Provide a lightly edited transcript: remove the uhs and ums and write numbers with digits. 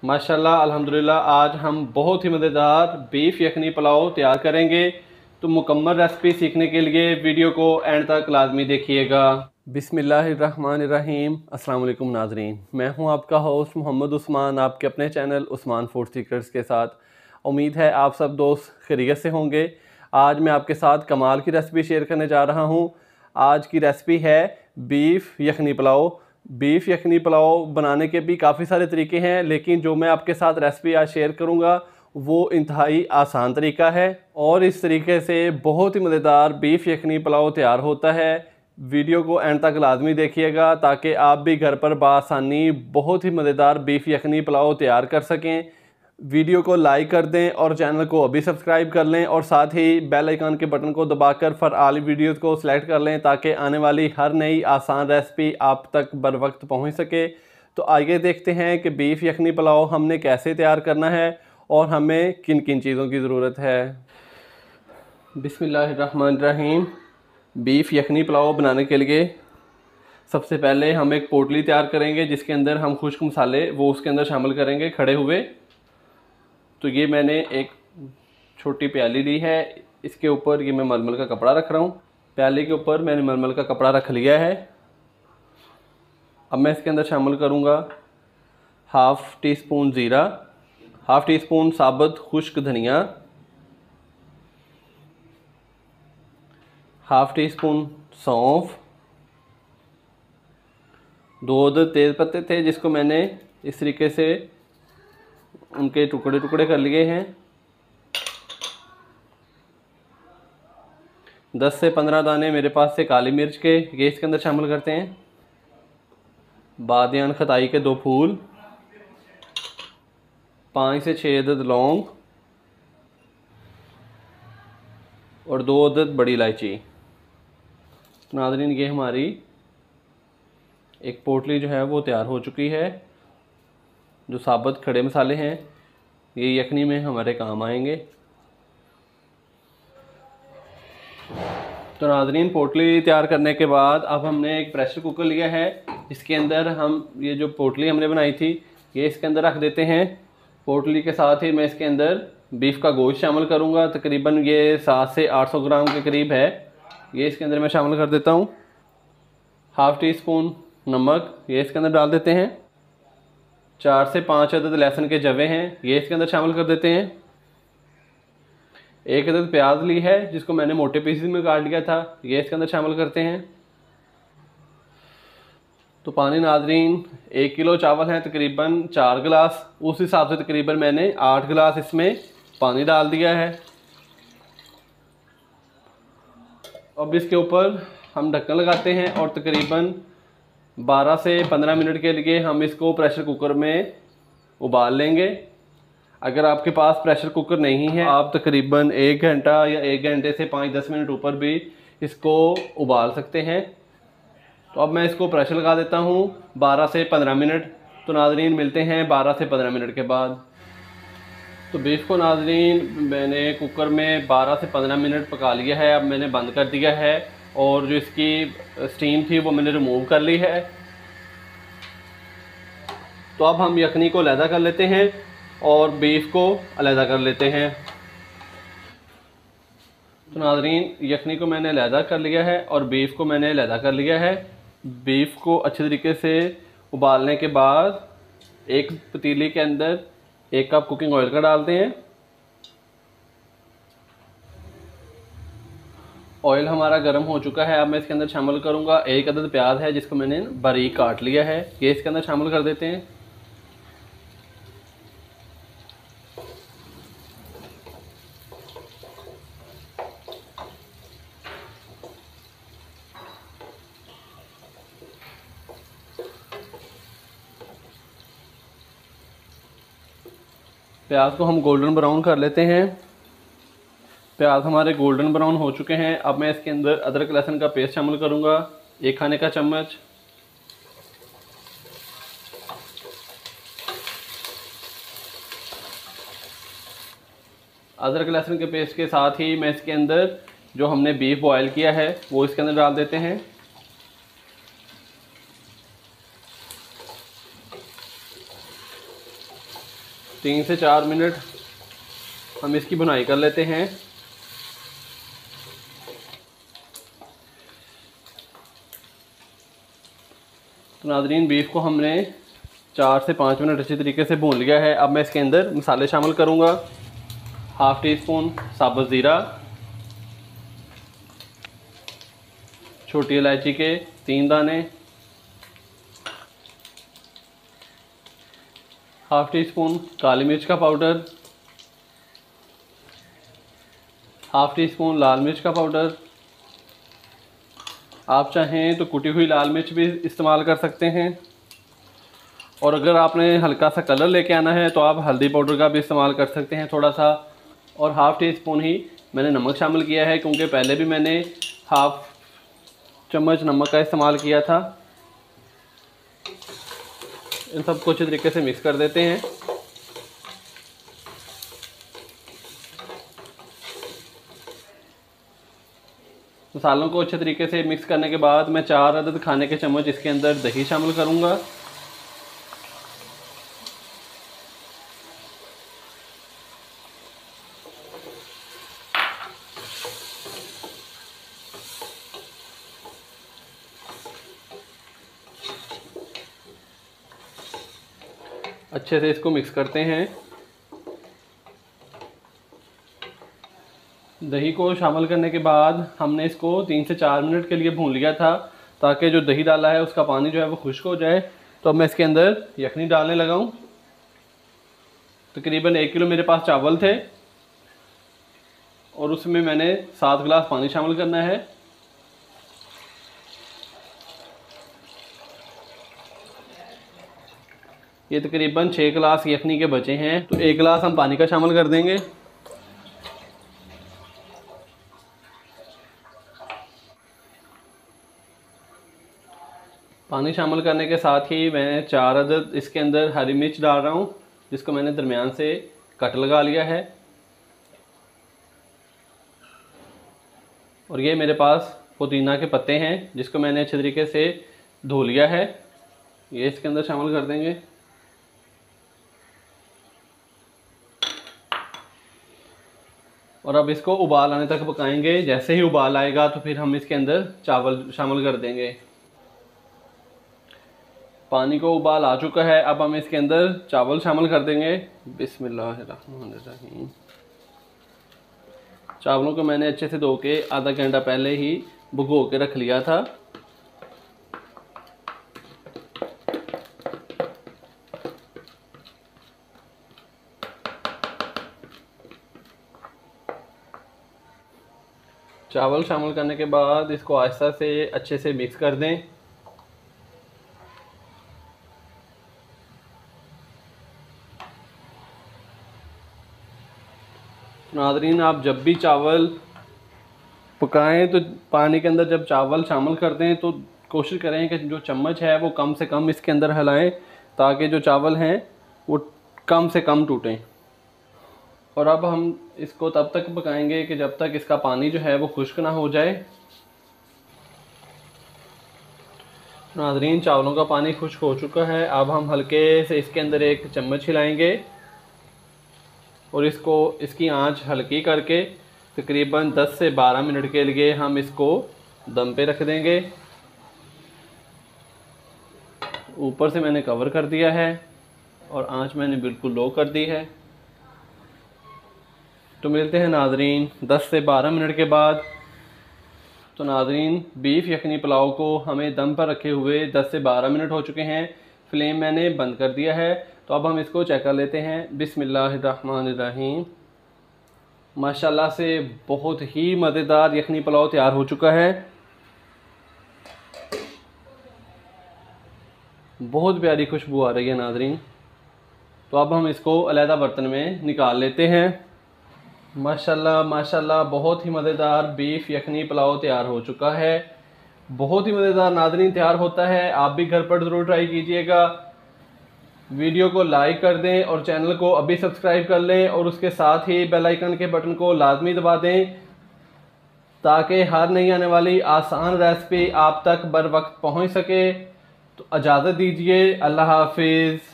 माशाल्लाह अल्हम्दुलिल्लाह आज हम बहुत ही मज़ेदार बीफ यखनी पुलाव तैयार करेंगे। तो मुकम्मल रेसिपी सीखने के लिए वीडियो को एंड तक लाजमी देखिएगा। बिस्मिल्लाहिर्रहमानिर्रहीम। अस्सलाम वालेकुम नाजरीन, मैं हूं आपका होस्ट मोहम्मद उस्मान, आपके अपने चैनल उस्मान फूड सीक्रेट्स के साथ। उम्मीद है आप सब दोस्त खैरियत से होंगे। आज मैं आपके साथ कमाल की रेसिपी शेयर करने जा रहा हूं। आज की रेसिपी है बीफ यखनी पुलाव। बीफ यखनी पुलाव बनाने के भी काफ़ी सारे तरीके हैं, लेकिन जो मैं आपके साथ रेसिपी आज शेयर करूंगा वो इंतहाई आसान तरीका है और इस तरीके से बहुत ही मज़ेदार बीफ यखनी पुलाव तैयार होता है। वीडियो को एंड तक लाजमी देखिएगा ताकि आप भी घर पर बआसानी बहुत ही मज़ेदार बीफ यखनी पुलाव तैयार कर सकें। वीडियो को लाइक कर दें और चैनल को अभी सब्सक्राइब कर लें और साथ ही बेल आइकन के बटन को दबाकर फॉर ऑल वीडियोज़ को सिलेक्ट कर लें ताकि आने वाली हर नई आसान रेसिपी आप तक बर वक्त पहुँच सके। तो आइए देखते हैं कि बीफ यखनी पुलाव हमने कैसे तैयार करना है और हमें किन किन चीज़ों की ज़रूरत है। बिस्मिल्लाहिर्रहमानिर्रहीम। बीफ यखनी पुलाव बनाने के लिए सबसे पहले हम एक पोटली तैयार करेंगे जिसके अंदर हम खुश्क मसाले वो उसके अंदर शामिल करेंगे खड़े हुए। तो ये मैंने एक छोटी प्याली ली है, इसके ऊपर ये मैं मलमल का कपड़ा रख रहा हूँ। प्याली के ऊपर मैंने मलमल का कपड़ा रख लिया है। अब मैं इसके अंदर शामिल करूँगा हाफ़ टी स्पून ज़ीरा, हाफ़ टी स्पून साबुत खुश्क धनिया, हाफ़ टी स्पून सौंफ, 2 अदद तेज़ पत्ते थे जिसको मैंने इस तरीके से उनके टुकड़े टुकड़े कर लिए हैं। 10 से 15 दाने मेरे पास से काली मिर्च के, ये इसके अंदर शामिल करते हैं। बादियान खताई के 2 फूल, 5 से 6 अदद लौंग और 2 अदद बड़ी इलायची। नाज़रीन ये हमारी एक पोटली जो है वो तैयार हो चुकी है। जो साबुत खड़े मसाले हैं ये यखनी में हमारे काम आएंगे। तो नाज़रीन पोटली तैयार करने के बाद अब हमने एक प्रेशर कुकर लिया है। इसके अंदर हम ये जो पोटली हमने बनाई थी ये इसके अंदर रख देते हैं। पोटली के साथ ही मैं इसके अंदर बीफ का गोश्त शामिल करूँगा। तकरीबन ये 700 से 800 ग्राम के करीब है। ये इसके अंदर मैं शामिल कर देता हूँ। हाफ़ टी स्पून नमक ये इसके अंदर डाल देते हैं। 4 से 5 अदद लहसुन के जवे हैं ये इसके अंदर शामिल कर देते हैं। 1 अदद प्याज ली है जिसको मैंने मोटे पीसेस में काट लिया था, ये इसके अंदर शामिल करते हैं। तो पानी नाज़रीन 1 किलो चावल हैं तकरीबन 4 गिलास, उस हिसाब से तकरीबन मैंने 8 गिलास इसमें पानी डाल दिया है। अब इसके ऊपर हम ढक्कन लगाते हैं और तकरीबन 12 से 15 मिनट के लिए हम इसको प्रेशर कुकर में उबाल लेंगे। अगर आपके पास प्रेशर कुकर नहीं है आप तकरीबन 1 घंटा या 1 घंटे से 5-10 मिनट ऊपर भी इसको उबाल सकते हैं। तो अब मैं इसको प्रेशर लगा देता हूँ 12 से 15 मिनट। तो नाज़रीन मिलते हैं 12 से 15 मिनट के बाद। तो बीफ को नाज़रीन मैंने कुकर में 12 से 15 मिनट पका लिया है। अब मैंने बंद कर दिया है और जो इसकी स्टीम थी वो मैंने रिमूव कर ली है। तो अब हम यखनी को अलहदा कर लेते हैं और बीफ को अलहदा कर लेते हैं। तो नाज़रीन यखनी को मैंने अलहदा कर लिया है और बीफ को मैंने अलहदा कर लिया है। बीफ को अच्छे तरीके से उबालने के बाद एक पतीली के अंदर 1 कप कुकिंग ऑयल का डालते हैं। ऑयल हमारा गर्म हो चुका है। अब मैं इसके अंदर शामिल करूंगा 1 अदद प्याज है जिसको मैंने बारीक काट लिया है, ये इसके अंदर शामिल कर देते हैं। प्याज को हम गोल्डन ब्राउन कर लेते हैं। प्याज हमारे गोल्डन ब्राउन हो चुके हैं। अब मैं इसके अंदर अदरक लहसुन का पेस्ट शामिल करूंगा 1 खाने का चम्मच। अदरक लहसुन के पेस्ट के साथ ही मैं इसके अंदर जो हमने बीफ बॉयल किया है वो इसके अंदर डाल देते हैं। 3 से 4 मिनट हम इसकी भुनाई कर लेते हैं। तो नाज़रीन, बीफ को हमने 4 से 5 मिनट अच्छी तरीके से भून लिया है। अब मैं इसके अंदर मसाले शामिल करूँगा। हाफ़ टी स्पून साबुत ज़ीरा, छोटी इलायची के 3 दाने, हाफ़ टी स्पून काली मिर्च का पाउडर, हाफ़ टी स्पून लाल मिर्च का पाउडर। आप चाहें तो कुटी हुई लाल मिर्च भी इस्तेमाल कर सकते हैं, और अगर आपने हल्का सा कलर लेके आना है तो आप हल्दी पाउडर का भी इस्तेमाल कर सकते हैं थोड़ा सा। और हाफ़ टी स्पून ही मैंने नमक शामिल किया है, क्योंकि पहले भी मैंने हाफ़ चम्मच नमक का इस्तेमाल किया था। इन सबको अच्छे तरीके से मिक्स कर देते हैं। मसालों को अच्छे तरीके से मिक्स करने के बाद मैं 4 अदद खाने के चम्मच इसके अंदर दही शामिल करूंगा। अच्छे से इसको मिक्स करते हैं। दही को शामिल करने के बाद हमने इसको 3 से 4 मिनट के लिए भून लिया था, ताकि जो दही डाला है उसका पानी जो है वो खुश्क हो जाए। तो अब मैं इसके अंदर यखनी डालने लगा हूँ। तकरीबन 1 किलो मेरे पास चावल थे और उसमें मैंने 7 गिलास पानी शामिल करना है। ये तकरीबन 6 गिलास यखनी के बचे हैं, तो 1 गिलास हम पानी का शामिल कर देंगे। पानी शामिल करने के साथ ही मैं 4 अदद इसके अंदर हरी मिर्च डाल रहा हूँ, जिसको मैंने दरमियान से कट लगा लिया है। और ये मेरे पास पुदीना के पत्ते हैं, जिसको मैंने अच्छे तरीके से धो लिया है। ये इसके अंदर शामिल कर देंगे। और अब इसको उबाल आने तक पकाएंगे। जैसे ही उबाल आएगा तो फिर हम इसके अंदर चावल शामिल कर देंगे। पानी को उबाल आ चुका है, अब हम इसके अंदर चावल शामिल कर देंगे। बिस्मिल्लाहिर्रहमानिर्रहीम। चावलों को मैंने अच्छे से धो के आधा घंटा पहले ही भिगो के रख लिया था। चावल शामिल करने के बाद इसको आहिस्ता से अच्छे से मिक्स कर दें। नाज़रीन, आप जब भी चावल पकाएं तो पानी के अंदर जब चावल शामिल कर दें तो कोशिश करें कि जो चम्मच है वो कम से कम इसके अंदर हिलाएं, ताकि जो चावल हैं वो कम से कम टूटें। और अब हम इसको तब तक पकाएंगे कि जब तक इसका पानी जो है वो खुश्क ना हो जाए। नाज़रीन, चावलों का पानी खुश्क हो चुका है। अब हम हल्के से इसके अंदर एक चम्मच हिलाएंगे और इसकी आंच हल्की करके तकरीबन 10 से 12 मिनट के लिए हम इसको दम पे रख देंगे। ऊपर से मैंने कवर कर दिया है और आंच मैंने बिल्कुल लो कर दी है। तो मिलते हैं नाज़रीन 10 से 12 मिनट के बाद। तो नाज़रीन, बीफ यखनी पुलाव को हमें दम पर रखे हुए 10 से 12 मिनट हो चुके हैं। फ्लेम मैंने बंद कर दिया है। तो अब हम इसको चेक कर लेते हैं। बिस्मिल्लाहिर्रहमानिर्रहीम। माशाल्लाह से बहुत ही मज़ेदार यखनी पुलाव तैयार हो चुका है। बहुत प्यारी खुशबू आ रही है नाज़रीन। तो अब हम इसको अलहदा बर्तन में निकाल लेते हैं। माशाल्लाह माशाल्लाह, बहुत ही मज़ेदार बीफ यखनी पुलाव तैयार हो चुका है। बहुत ही मज़ेदार नाज़रीन तैयार होता है। आप भी घर पर ज़रूर ट्राई कीजिएगा। वीडियो को लाइक कर दें और चैनल को अभी सब्सक्राइब कर लें और उसके साथ ही बेल आइकन के बटन को लाजमी दबा दें, ताकि हर नई आने वाली आसान रेसिपी आप तक बर वक्त पहुंच सके। तो इजाज़त दीजिए। अल्लाह हाफिज़।